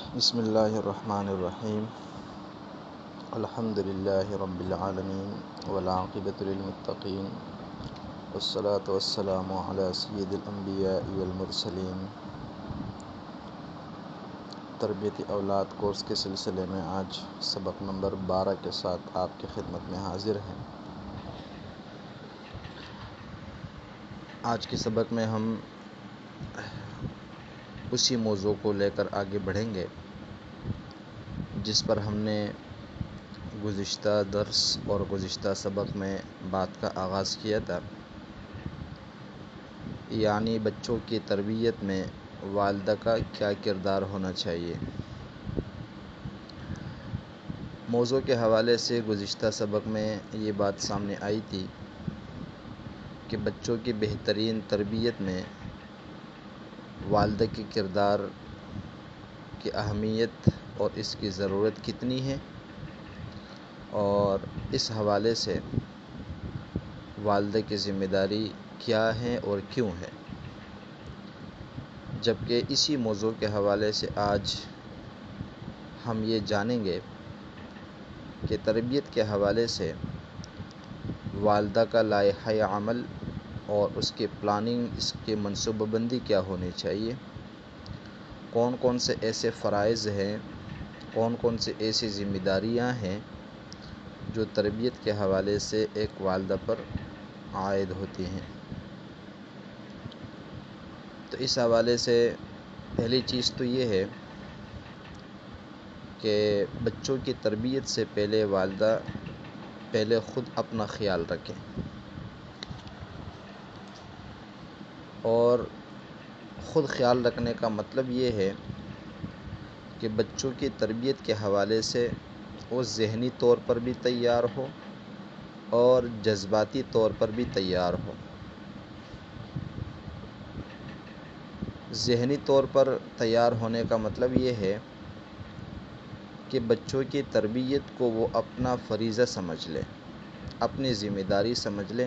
بسم اللہ الرحمن الرحیم الحمد للہ رب العالمین والعاقبۃ للمتقین والصلاة والسلام علی سید الانبیاء والمرسلین۔ تربیت اولاد کورس کے سلسلے میں آج سبق نمبر 12 کے ساتھ آپ کی خدمت میں حاضر ہیں۔ آج کے سبق میں ہم اسی موضوع کو لے کر آگے بڑھیں گے جس پر ہم نے گزشتہ درس اور گزشتہ سبق میں بات کا آغاز کیا تھا، یعنی بچوں کی تربیت میں والدہ کا کیا کردار ہونا چاہیے۔ موضوع کے حوالے سے گزشتہ سبق میں یہ بات سامنے آئی تھی کہ بچوں کی بہترین تربیت میں والدہ کے کردار کی اہمیت اور اس کی ضرورت کتنی ہے، اور اس حوالے سے والدہ کی ذمہ داری کیا ہے اور کیوں ہے۔ جبکہ اسی موضوع کے حوالے سے آج ہم یہ جانیں گے کہ تربیت کے حوالے سے والدہ کا لائحہ عمل اور اس کے پلاننگ، اس کے منصوبہ بندی کیا ہونی چاہیے، کون کون سے ایسے فرائض ہیں، کون کون سے ایسی ذمہ داریاں ہیں جو تربیت کے حوالے سے ایک والدہ پر عائد ہوتی ہیں۔ تو اس حوالے سے پہلی چیز تو یہ ہے کہ بچوں کی تربیت سے پہلے والدہ خود اپنا خیال رکھیں، اور خود خیال رکھنے کا مطلب یہ ہے کہ بچوں کی تربیت کے حوالے سے وہ ذہنی طور پر بھی تیار ہو اور جذباتی طور پر بھی تیار ہو۔ ذہنی طور پر تیار ہونے کا مطلب یہ ہے کہ بچوں کی تربیت کو وہ اپنا فریضہ سمجھ لے، اپنی ذمہ داری سمجھ لے،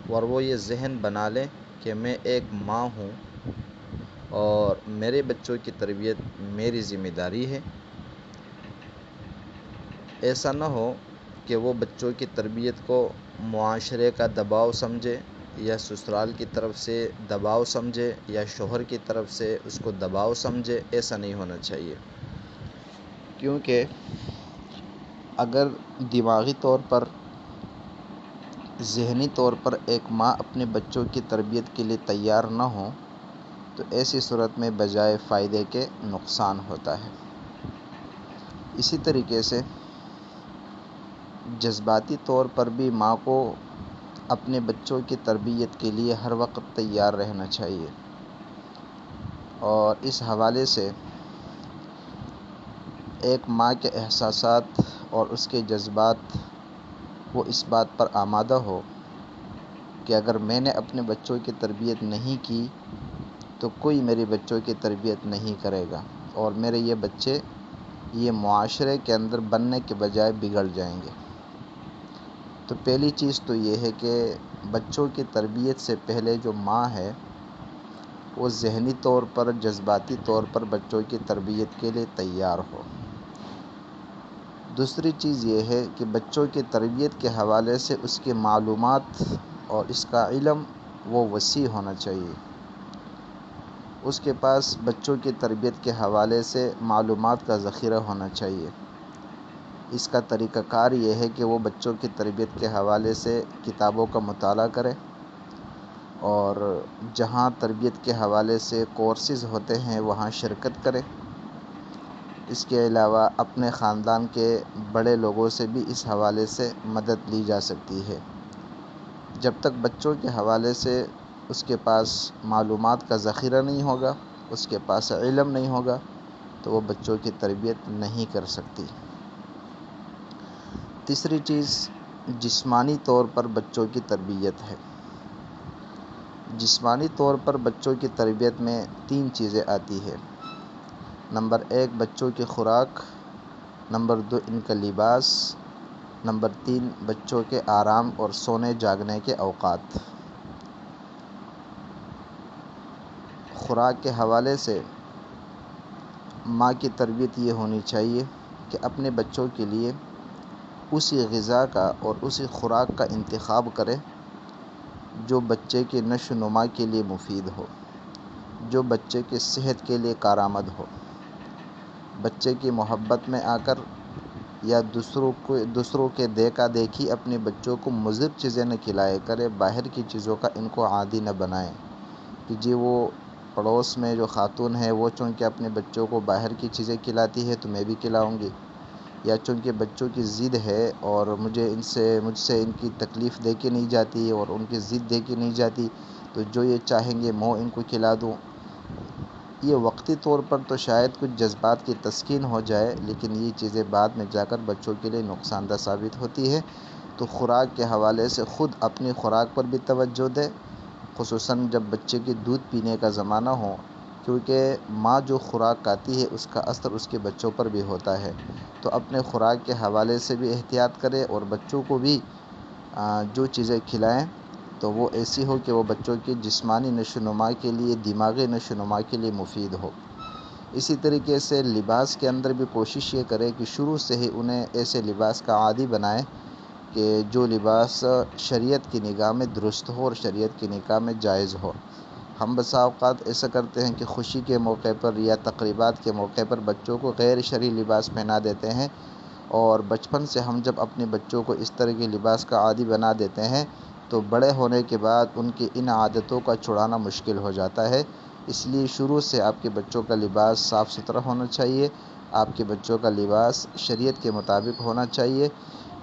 اور وہ یہ ذہن بنا لے کہ میں ایک ماں ہوں اور میرے بچوں کی تربیت میری ذمہ داری ہے۔ ایسا نہ ہو کہ وہ بچوں کی تربیت کو معاشرے کا دباؤ سمجھے، یا سسرال کی طرف سے دباؤ سمجھے، یا شوہر کی طرف سے اس کو دباؤ سمجھے۔ ایسا نہیں ہونا چاہیے، کیونکہ اگر دماغی طور پر، ذہنی طور پر ایک ماں اپنے بچوں کی تربیت کے لیے تیار نہ ہو تو ایسی صورت میں بجائے فائدے کے نقصان ہوتا ہے۔ اسی طریقے سے جذباتی طور پر بھی ماں کو اپنے بچوں کی تربیت کے لیے ہر وقت تیار رہنا چاہیے، اور اس حوالے سے ایک ماں کے احساسات اور اس کے جذبات وہ اس بات پر آمادہ ہو کہ اگر میں نے اپنے بچوں کی تربیت نہیں کی تو کوئی میرے بچوں کی تربیت نہیں کرے گا، اور میرے یہ بچے یہ معاشرے کے اندر بننے کے بجائے بگڑ جائیں گے۔ تو پہلی چیز تو یہ ہے کہ بچوں کی تربیت سے پہلے جو ماں ہے وہ ذہنی طور پر، جذباتی طور پر بچوں کی تربیت کے لیے تیار ہو۔ دوسری چیز یہ ہے کہ بچوں کی تربیت کے حوالے سے اس کی معلومات اور اس کا علم وہ وسیع ہونا چاہیے۔ اس کے پاس بچوں کی تربیت کے حوالے سے معلومات کا ذخیرہ ہونا چاہیے۔ اس کا طریقہ کار یہ ہے کہ وہ بچوں کی تربیت کے حوالے سے کتابوں کا مطالعہ کرے، اور جہاں تربیت کے حوالے سے کورسز ہوتے ہیں وہاں شرکت کرے۔ اس کے علاوہ اپنے خاندان کے بڑے لوگوں سے بھی اس حوالے سے مدد لی جا سکتی ہے۔ جب تک بچوں کے حوالے سے اس کے پاس معلومات کا ذخیرہ نہیں ہوگا، اس کے پاس علم نہیں ہوگا، تو وہ بچوں کی تربیت نہیں کر سکتی۔ تیسری چیز جسمانی طور پر بچوں کی تربیت ہے۔ جسمانی طور پر بچوں کی تربیت میں 3 چیزیں آتی ہیں۔ نمبر 1 بچوں کی خوراک، نمبر 2 ان کا لباس، نمبر 3 بچوں کے آرام اور سونے جاگنے کے اوقات۔ خوراک کے حوالے سے ماں کی تربیت یہ ہونی چاہیے کہ اپنے بچوں کے لیے اسی غذا کا اور اسی خوراک کا انتخاب کرے جو بچے کے نشو و نما کے لیے مفید ہو، جو بچے کے صحت کے لیے کارآمد ہو۔ بچے کی محبت میں آ کر یا دوسروں کے دیکھا دیکھی اپنے بچوں کو مضر چیزیں نہ کھلائے کرے، باہر کی چیزوں کا ان کو عادی نہ بنائے کہ جی وہ پڑوس میں جو خاتون ہے وہ چونکہ اپنے بچوں کو باہر کی چیزیں کھلاتی ہے تو میں بھی کھلاؤں گی، یا چونکہ بچوں کی ضد ہے اور مجھ سے ان کی تکلیف دیکھی نہیں جاتی اور ان کی ضد دیکھی نہیں جاتی تو جو یہ چاہیں گے میں ان کو کھلا دوں۔ یہ وقتی طور پر تو شاید کچھ جذبات کی تسکین ہو جائے، لیکن یہ چیزیں بعد میں جا کر بچوں کے لیے نقصان دہ ثابت ہوتی ہے۔ تو خوراک کے حوالے سے خود اپنی خوراک پر بھی توجہ دے، خصوصاً جب بچے کے دودھ پینے کا زمانہ ہو، کیونکہ ماں جو خوراک کھاتی ہے اس کا اثر اس کے بچوں پر بھی ہوتا ہے۔ تو اپنے خوراک کے حوالے سے بھی احتیاط کرے اور بچوں کو بھی جو چیزیں کھلائیں تو وہ ایسی ہو کہ وہ بچوں کی جسمانی نشو و نما کے لیے، دماغی نشو و نما کے لیے مفید ہو۔ اسی طریقے سے لباس کے اندر بھی کوشش یہ کرے کہ شروع سے ہی انہیں ایسے لباس کا عادی بنائے کہ جو لباس شریعت کی نگاہ میں درست ہو اور شریعت کی نگاہ میں جائز ہو۔ ہم بسا اوقات ایسا کرتے ہیں کہ خوشی کے موقع پر یا تقریبات کے موقع پر بچوں کو غیر شرعی لباس پہنا دیتے ہیں، اور بچپن سے ہم جب اپنے بچوں کو اس طرح کے لباس کا عادی بنا دیتے ہیں تو بڑے ہونے کے بعد ان کی ان عادتوں کا چھڑانا مشکل ہو جاتا ہے۔ اس لیے شروع سے آپ کے بچوں کا لباس صاف ستھرا ہونا چاہیے، آپ کے بچوں کا لباس شریعت کے مطابق ہونا چاہیے،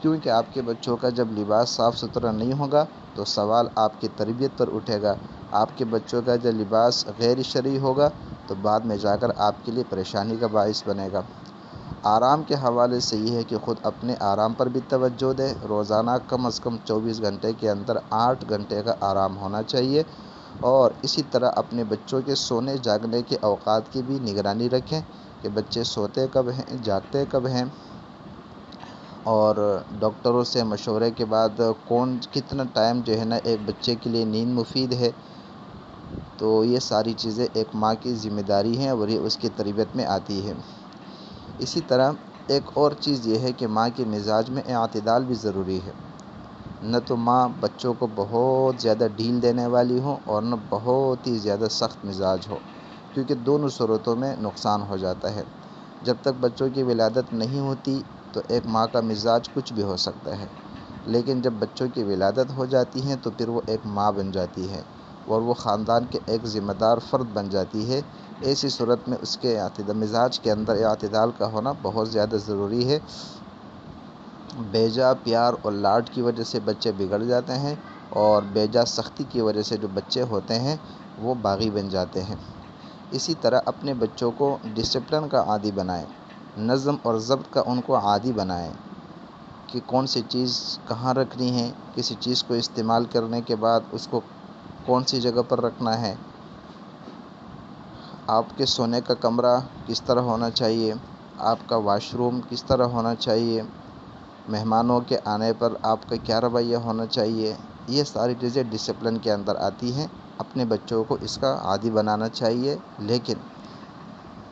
کیونکہ آپ کے بچوں کا جب لباس صاف ستھرا نہیں ہوگا تو سوال آپ کی تربیت پر اٹھے گا۔ آپ کے بچوں کا جب لباس غیر شرعی ہوگا تو بعد میں جا کر آپ کے لیے پریشانی کا باعث بنے گا۔ آرام کے حوالے سے یہ ہے کہ خود اپنے آرام پر بھی توجہ دے، روزانہ کم از کم 24 گھنٹے کے اندر 8 گھنٹے کا آرام ہونا چاہیے، اور اسی طرح اپنے بچوں کے سونے جاگنے کے اوقات کی بھی نگرانی رکھیں کہ بچے سوتے کب ہیں، جاگتے کب ہیں، اور ڈاکٹروں سے مشورے کے بعد کتنا ٹائم جو ہے نا ایک بچے کے لیے نیند مفید ہے۔ تو یہ ساری چیزیں ایک ماں کی ذمہ داری ہیں اور یہ اس کی تربیت میں آتی ہے۔ اسی طرح ایک اور چیز یہ ہے کہ ماں کے مزاج میں اعتدال بھی ضروری ہے، نہ تو ماں بچوں کو بہت زیادہ ڈھیل دینے والی ہو اور نہ بہت ہی زیادہ سخت مزاج ہو، کیونکہ دونوں صورتوں میں نقصان ہو جاتا ہے۔ جب تک بچوں کی ولادت نہیں ہوتی تو ایک ماں کا مزاج کچھ بھی ہو سکتا ہے، لیکن جب بچوں کی ولادت ہو جاتی ہے تو پھر وہ ایک ماں بن جاتی ہے اور وہ خاندان کے ایک ذمہ دار فرد بن جاتی ہے۔ ایسی صورت میں اس کے مزاج کے اندر اعتدال کا ہونا بہت زیادہ ضروری ہے۔ بیجا پیار اور لاڈ کی وجہ سے بچے بگڑ جاتے ہیں، اور بیجا سختی کی وجہ سے جو بچے ہوتے ہیں وہ باغی بن جاتے ہیں۔ اسی طرح اپنے بچوں کو ڈسپلن کا عادی بنائیں، نظم اور ضبط کا ان کو عادی بنائیں کہ کون سی چیز کہاں رکھنی ہے، کسی چیز کو استعمال کرنے کے بعد اس کو کون سی جگہ پر رکھنا ہے، آپ کے سونے کا کمرہ کس طرح ہونا چاہیے، آپ کا واش روم کس طرح ہونا چاہیے، مہمانوں کے آنے پر آپ کا کیا رویہ ہونا چاہیے۔ یہ ساری چیزیں ڈسپلن کے اندر آتی ہیں، اپنے بچوں کو اس کا عادی بنانا چاہیے، لیکن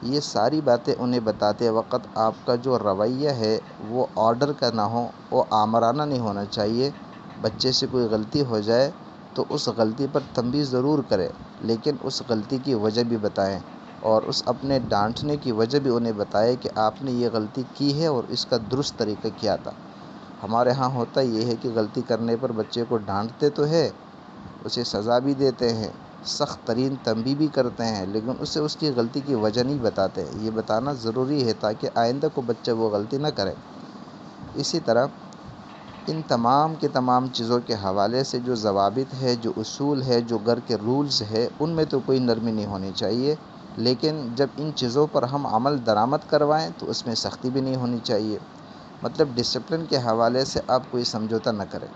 یہ ساری باتیں انہیں بتاتے وقت آپ کا جو رویہ ہے وہ آرڈر کا نہ ہو، وہ آمرانہ نہیں ہونا چاہیے۔ بچے سے کوئی غلطی ہو جائے تو اس غلطی پر تنبیہ ضرور کرے، لیکن اس غلطی کی وجہ بھی بتائیں، اور اس اپنے ڈانٹنے کی وجہ بھی انہیں بتائے کہ آپ نے یہ غلطی کی ہے اور اس کا درست طریقہ کیا تھا۔ ہمارے ہاں ہوتا یہ ہے کہ غلطی کرنے پر بچے کو ڈانٹتے تو ہے، اسے سزا بھی دیتے ہیں، سخت ترین تنبیہ بھی کرتے ہیں، لیکن اسے اس کی غلطی کی وجہ نہیں بتاتے۔ یہ بتانا ضروری ہے تاکہ آئندہ کو بچہ وہ غلطی نہ کرے۔ اسی طرح ان تمام کے تمام چیزوں کے حوالے سے جو ضوابط ہے، جو اصول ہے، جو گھر کے رولز ہے، ان میں تو کوئی نرمی نہیں ہونی چاہیے، لیکن جب ان چیزوں پر ہم عمل درآمد کروائیں تو اس میں سختی بھی نہیں ہونی چاہیے۔ مطلب ڈسپلن کے حوالے سے آپ کوئی سمجھوتا نہ کریں۔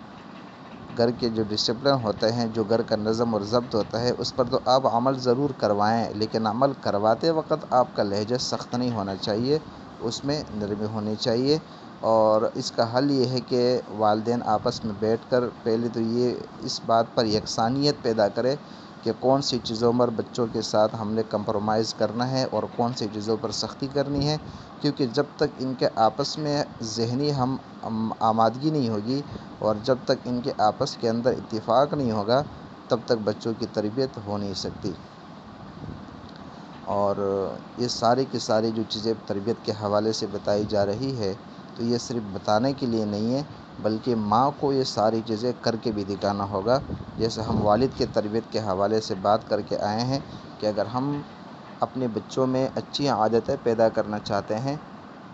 گھر کے جو ڈسپلن ہوتے ہیں، جو گھر کا نظم اور ضبط ہوتا ہے، اس پر تو آپ عمل ضرور کروائیں، لیکن عمل کرواتے وقت آپ کا لہجہ سخت نہیں ہونا چاہیے، اس میں نرمی ہونی چاہیے۔ اور اس کا حل یہ ہے کہ والدین آپس میں بیٹھ کر پہلے تو یہ اس بات پر یکسانیت پیدا کرے کہ کون سی چیزوں پر بچوں کے ساتھ ہم نے کمپرومائز کرنا ہے اور کون سی چیزوں پر سختی کرنی ہے، کیونکہ جب تک ان کے آپس میں ذہنی آمادگی نہیں ہوگی اور جب تک ان کے آپس کے اندر اتفاق نہیں ہوگا تب تک بچوں کی تربیت ہو نہیں سکتی۔ اور یہ ساری کی ساری جو چیزیں تربیت کے حوالے سے بتائی جا رہی ہے تو یہ صرف بتانے کے لیے نہیں ہے، بلکہ ماں کو یہ ساری چیزیں کر کے بھی دکھانا ہوگا۔ جیسے ہم والد کے تربیت کے حوالے سے بات کر کے آئے ہیں کہ اگر ہم اپنے بچوں میں اچھی عادتیں پیدا کرنا چاہتے ہیں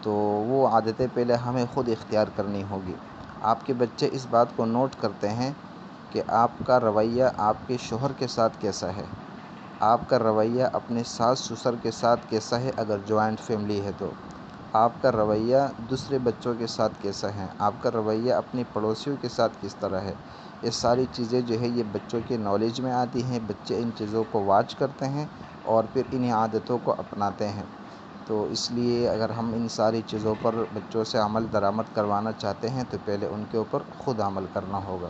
تو وہ عادتیں پہلے ہمیں خود اختیار کرنی ہوگی۔ آپ کے بچے اس بات کو نوٹ کرتے ہیں کہ آپ کا رویہ آپ کے شوہر کے ساتھ کیسا ہے، آپ کا رویہ اپنے ساس سسر کے ساتھ کیسا ہے اگر جوائنٹ فیملی ہے تو، آپ کا رویہ دوسرے بچوں کے ساتھ کیسا ہے، آپ کا رویہ اپنے پڑوسیوں کے ساتھ کس طرح ہے۔ یہ ساری چیزیں جو ہے یہ بچوں کے نالج میں آتی ہیں، بچے ان چیزوں کو واچ کرتے ہیں اور پھر انہیں عادتوں کو اپناتے ہیں۔ تو اس لیے اگر ہم ان ساری چیزوں پر بچوں سے عمل درآمد کروانا چاہتے ہیں تو پہلے ان کے اوپر خود عمل کرنا ہوگا۔